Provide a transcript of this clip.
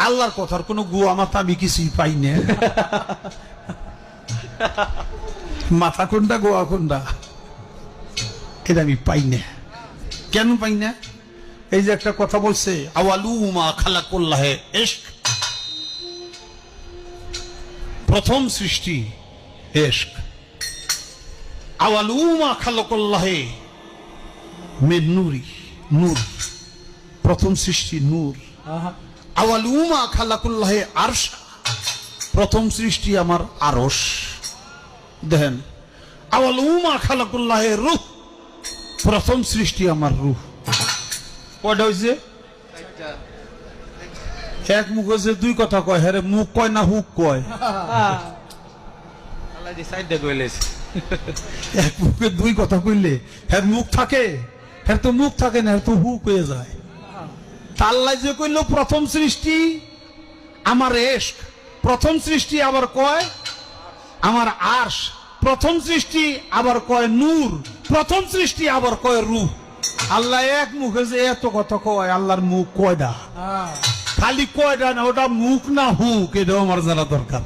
আল্লাহর কথার কোনো গুয়া মাথা আমি কিছুই পাই না। মাথা কোনটা গোয়া কোনটা এটা আমি পাই না। কেন পাই না? এই যে একটা কথা বলছে, আওয়ালু মা খালাকুল্লাহে ইশক, প্রথম সৃষ্টি ইশক। আওয়ালু মা খালাকুল্লাহে মিন নূরি, নূর, প্রথম সৃষ্টি নূর। আওয়ালু মা খালাকুল্লাহে আরশ, প্রথম সৃষ্টি আমার আরশ। দেখেন, আওয়ালু মা খালাকুল্লাহে রূহ, প্রথম সৃষ্টি আমার রূহ। কয়টা হয়েছে? এক মুখ হয়েছে, দুই কথা কয়। হ্যাঁ, মুখ কয় না হুক কয়? এক মুখে দুই কথা কইলে হ্যাঁ মুখ থাকে? হ্যাঁ তো মুখ থাকে না, তো হুক হয়ে যায়। আল্লাহ যে কইল প্রথম সৃষ্টি আমার ইশক, প্রথম সৃষ্টি আবার কয় আমার আরশ, প্রথম সৃষ্টি আবার কয় নূর, প্রথম সৃষ্টি আবার কয় রূহ। আল্লাহ এক মুখে যে এত কথা কয়, আল্লাহর মুখ কয়টা? খালি কয়টা না, ওটা মুখ না হুক, এটাও আমার জানা দরকার।